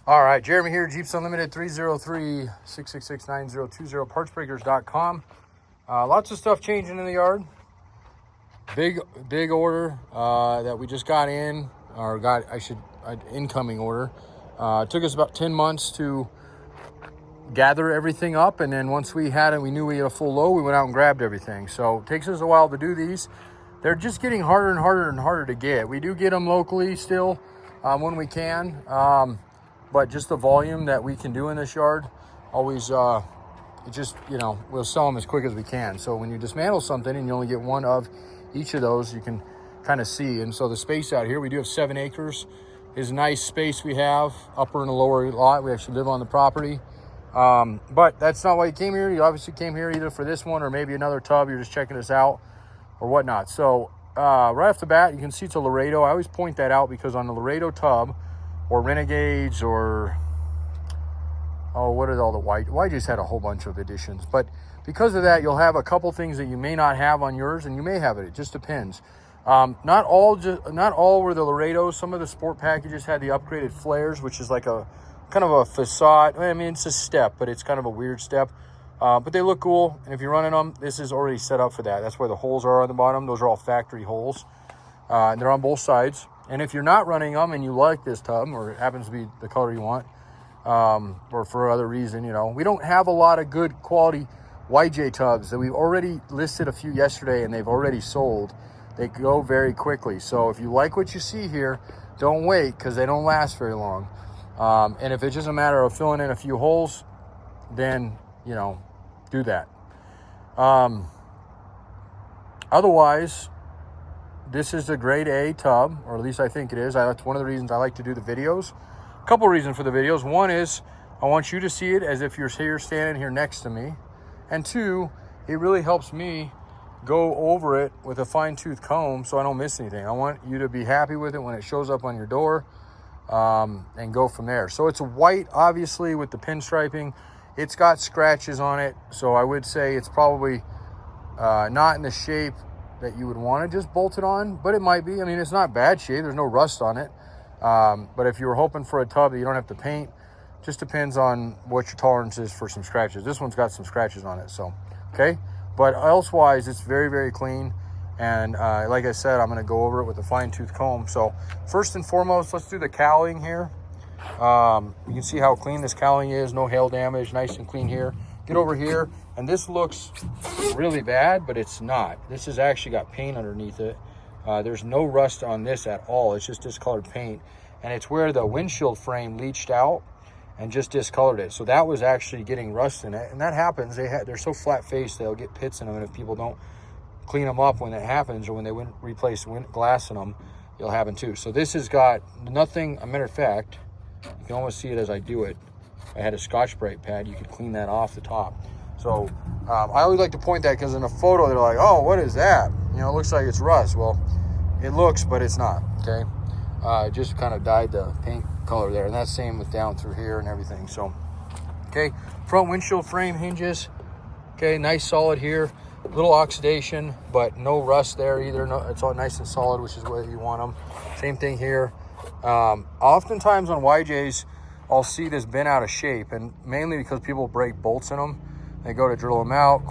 All right, Jeremy here, Jeeps Unlimited, 303-666-9020, PartsBreakers.com. Lots of stuff changing in the yard. Big order that we just got in, or incoming order. It took us about 10 months to gather everything up, and then once we had it, we knew we had a full load, we went out and grabbed everything. So it takes us a while to do these. They're just getting harder and harder and harder to get. We do get them locally still when we can, but just the volume that we can do in this yard, always, it just, we'll sell them as quick as we can. So when you dismantle something and you only get one of each of those, you can kind of see. And so the space out here, we do have 7 acres, is a nice space we have, upper and a lower lot. We actually live on the property. But that's not why you came here. You obviously came here either for this one or maybe another tub. You're just checking us out or whatnot. So right off the bat, you can see it's a Laredo. I always point that out because on the Laredo tub or Renegades or, what are all the YJ's had a whole bunch of additions. But because of that, you'll have a couple things that you may not have on yours, and you may have it. It just depends. Not all were the Laredos. Some of the sport packages had the upgraded flares, which is like a kind of a facade. I mean, it's a step, but it's kind of a weird step. But they look cool, and if you're running them, this is already set up for that. That's where the holes are on the bottom. Those are all factory holes. And they're on both sides. And if you're not running them and you like this tub, or it happens to be the color you want, or for other reason, we don't have a lot of good quality YJ tubs that we've already listed a few yesterday and they've already sold. They go very quickly. So if you like what you see here, don't wait, because they don't last very long. And if it's just a matter of filling in a few holes, then, do that. Otherwise, this is a grade A tub, or at least I think it is. That's one of the reasons I like to do the videos. A couple reasons for the videos. One is I want you to see it as if you're here standing here next to me. And two, it really helps me go over it with a fine-tooth comb so I don't miss anything. I want you to be happy with it when it shows up on your door, and go from there. So it's white, obviously, with the pinstriping. It's got scratches on it, so I would say it's probably not in the shape that you would want to just bolt it on, but it might be. I mean, it's not bad shape. There's no rust on it. But if you were hoping for a tub that you don't have to paint, just depends on what your tolerance is for some scratches. This one's got some scratches on it, so, okay? But elsewise, it's very, very clean. And like I said, I'm going to go over it with a fine-tooth comb. So first and foremost, let's do the cowling here. You can see how clean this cowling is. No hail damage, nice and clean here. Get over here, and this looks really bad, but it's not. This has actually got paint underneath it. There's no rust on this at all. It's just discolored paint. And it's where the windshield frame leached out and just discolored it. So that was actually getting rust in it. And that happens. They're so flat-faced, they'll get pits in them. And if people don't clean them up when it happens, or when they replace glass in them, it'll happen too. So this has got nothing. A matter of fact, you can almost see it as I do it. I had a Scotch-Brite pad. You could clean that off the top. So I always like to point that, because in a photo, they're like, oh, what is that? It looks like it's rust. Well, it looks, but it's not, okay? Just kind of dyed the paint color there. And that's same with down through here and everything. So, okay, front windshield frame hinges. Okay, nice solid here. Little oxidation, but no rust there either. No, it's all nice and solid, which is where you want them. Same thing here. Oftentimes on YJs, I'll see this bent out of shape, and mainly because people break bolts in them. They go to drill them out,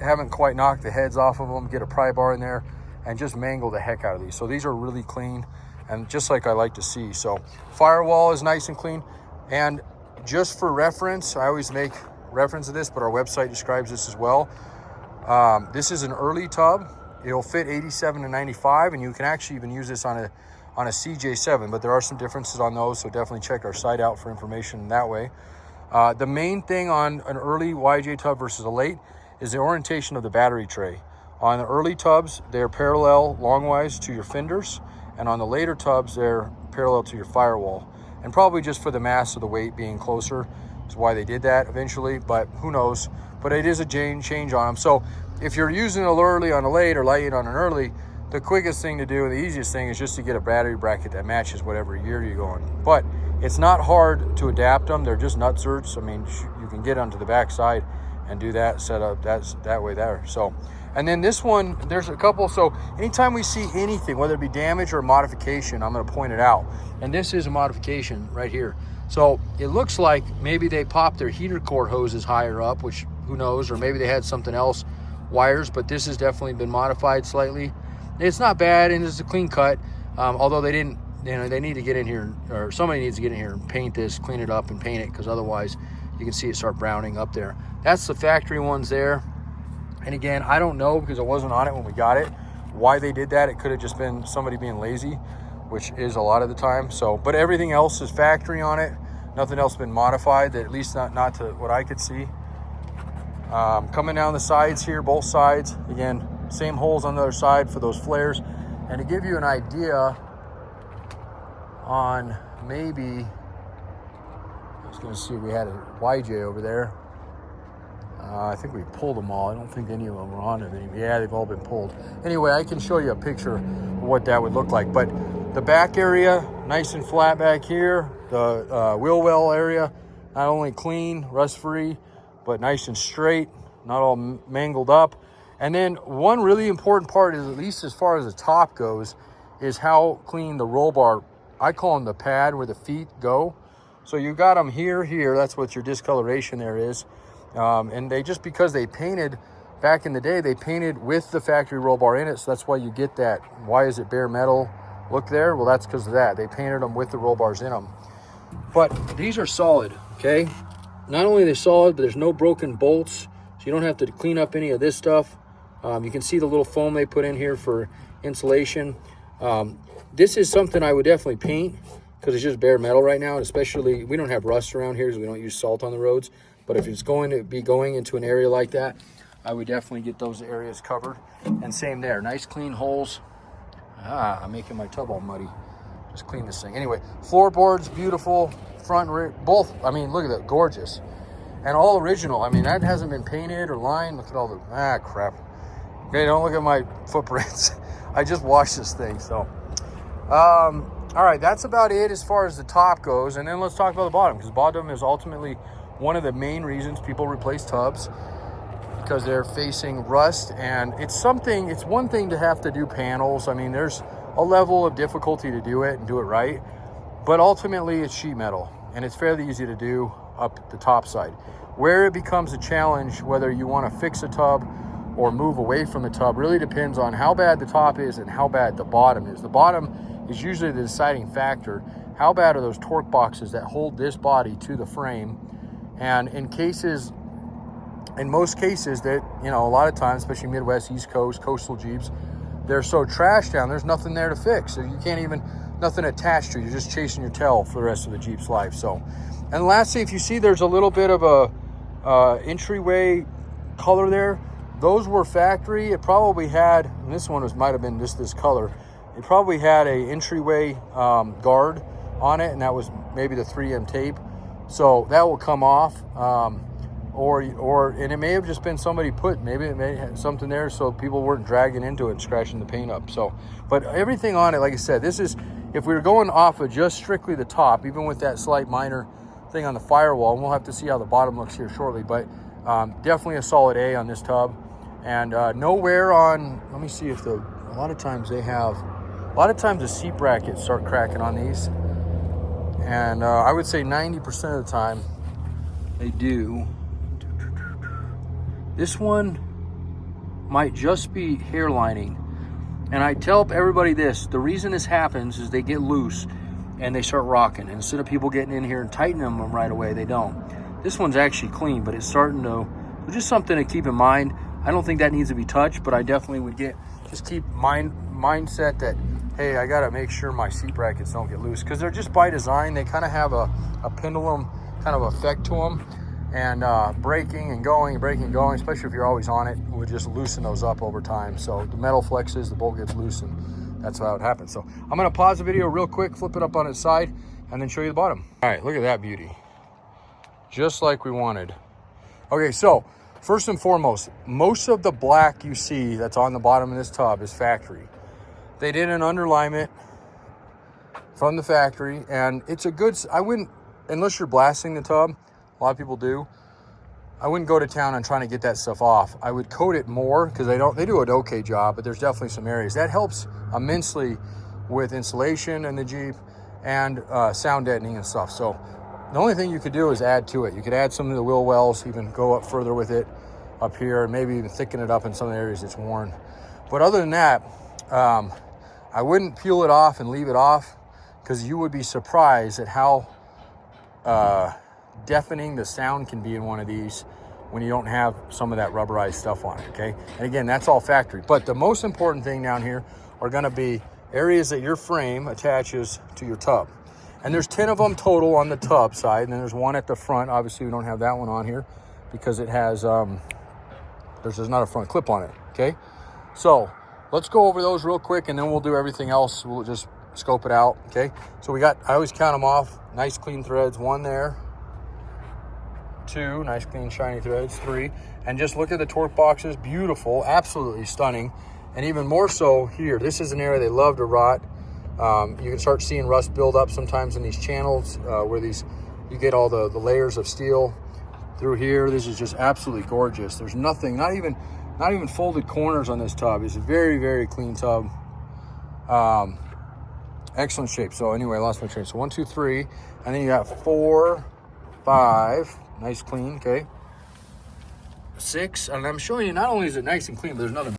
haven't quite knocked the heads off of them, get a pry bar in there, and just mangle the heck out of these. So these are really clean, and just like I like to see. So firewall is nice and clean. And just for reference, I always make reference to this, but our website describes this as well. This is an early tub. It'll fit 87 to 95, and you can actually even use this on a CJ7, but there are some differences on those, so definitely check our site out for information that way. The main thing on an early YJ tub versus a late is the orientation of the battery tray. On the early tubs, they're parallel longwise to your fenders, and on the later tubs, they're parallel to your firewall. And probably just for the mass of the weight being closer is why they did that eventually, but who knows. But it is a change on them. So if you're using a early on a late or late on an early, the quickest thing to do and the easiest thing is just to get a battery bracket that matches whatever year you're going. But it's not hard to adapt them. They're just nut certs. I mean, you can get onto the back side and do that setup. That's that way there. So, and then this one, there's a couple. So anytime we see anything, whether it be damage or modification, I'm going to point it out. And this is a modification right here. So it looks like maybe they popped their heater core hoses higher up, which who knows, or maybe they had something else, wires, but this has definitely been modified slightly. It's not bad, and it's a clean cut, although they didn't, you know, they need to get in here, or somebody needs to get in here and paint this, clean it up and paint it, because otherwise you can see it start browning up there. That's the factory ones there. And again, I don't know, because I wasn't on it when we got it, why they did that. It could have just been somebody being lazy, which is a lot of the time. So, but everything else is factory on it. Nothing else been modified, that at least not to what I could see. Coming down the sides here, both sides, again, same holes on the other side for those flares. And to give you an idea on maybe, I was going to see, we had a YJ over there. I think we pulled them all. I don't think any of them are on it anymore. Yeah, they've all been pulled. Anyway, I can show you a picture of what that would look like. But the back area, nice and flat back here. The wheel well area, not only clean, rust-free, but nice and straight, not all mangled up. And then one really important part is, at least as far as the top goes, is how clean the roll bar, I call them the pad where the feet go. So you got them here, that's what your discoloration there is. And they, just because they painted, back in the day, they painted with the factory roll bar in it, so that's why you get that, why is it bare metal look there? Well, that's because of that. They painted them with the roll bars in them. But these are solid, okay? Not only are they solid, but there's no broken bolts, so you don't have to clean up any of this stuff. You can see the little foam they put in here for insulation. This is something I would definitely paint, because it's just bare metal right now, and especially, we don't have rust around here because we don't use salt on the roads. But if it's going to be going into an area like that, I would definitely get those areas covered. And same there, nice clean holes. I'm making my tub all muddy. Just clean this thing. Anyway, floorboards, beautiful. Front and rear, both, I mean, look at that, gorgeous. And all original. I mean, that hasn't been painted or lined. Look at all the, crap. Okay, don't look at my footprints. I just washed this thing, so. All right, that's about it as far as the top goes. And then let's talk about the bottom, because bottom is ultimately one of the main reasons people replace tubs, because they're facing rust. And it's one thing to have to do panels. I mean, there's a level of difficulty to do it and do it right, but ultimately it's sheet metal, and it's fairly easy to do up the top side. Where it becomes a challenge, whether you want to fix a tub or move away from the tub, really depends on how bad the top is and how bad the bottom is. The bottom is usually the deciding factor. How bad are those torque boxes that hold this body to the frame? And in most cases that, you know, a lot of times, especially Midwest, East Coast, coastal Jeeps, they're so trashed down, there's nothing there to fix. So you can't even, nothing attached to you. You're just chasing your tail for the rest of the Jeep's life. So, and lastly, if you see there's a little bit of a entryway color there, those were factory. It probably had, and this one might have been just this color, it probably had a entryway guard on it, and that was maybe the 3M tape. So that will come off, and it may have just been somebody maybe it may have something there so people weren't dragging into it and scratching the paint up. So, but everything on it, like I said, this is, if we were going off of just strictly the top, even with that slight minor thing on the firewall, and we'll have to see how the bottom looks here shortly, but definitely a solid A on this tub. And no wear on, let me see if a lot of times the seat brackets start cracking on these. And I would say 90% of the time they do. This one might just be hair lining. And I tell everybody this, the reason this happens is they get loose and they start rocking. And instead of people getting in here and tightening them right away, they don't. This one's actually clean, but it's starting to, just something to keep in mind. I don't think that needs to be touched, but I definitely would just keep mindset that, hey, I gotta make sure my seat brackets don't get loose, because they're just by design, they kind of have a pendulum kind of effect to them, and braking and going, especially if you're always on it, would just loosen those up over time. So the metal flexes, the bolt gets loose, and that's how it happens. So I'm gonna pause the video real quick, flip it up on its side, and then show you the bottom. All right, look at that beauty. Just like we wanted. Okay, so first and foremost, most of the black you see that's on the bottom of this tub is factory. They did an underlayment from the factory, and it's a good, I wouldn't, unless you're blasting the tub, a lot of people do, I wouldn't go to town on trying to get that stuff off. I would coat it more, because they do an okay job, but there's definitely some areas. That helps immensely with insulation in the Jeep and sound deadening and stuff. So The only thing you could do is add to it. You could add some of the wheel wells, even go up further with it up here, and maybe even thicken it up in some areas it's worn. But other than that, I wouldn't peel it off and leave it off, because you would be surprised at how deafening the sound can be in one of these when you don't have some of that rubberized stuff on it, okay? And again, that's all factory. But the most important thing down here are gonna be areas that your frame attaches to your tub. And there's 10 of them total on the tub side, and then there's one at the front. Obviously, we don't have that one on here because it has, there's not a front clip on it, okay? So let's go over those real quick, and then we'll do everything else. We'll just scope it out, okay? So we got, I always count them off, nice clean threads, 1 there, 2, nice clean shiny threads, 3, and just look at the torque boxes, beautiful, absolutely stunning. And even more so here, this is an area they love to rot. You can start seeing rust build up sometimes in these channels where you get all the layers of steel through here. This is just absolutely gorgeous. There's nothing, not even folded corners on this tub. It's a very, very clean tub. Excellent shape. So anyway, I lost my train. So 1, 2, 3, and then you got 4, 5, nice clean, okay. 6, and I'm showing you, not only is it nice and clean, but there's another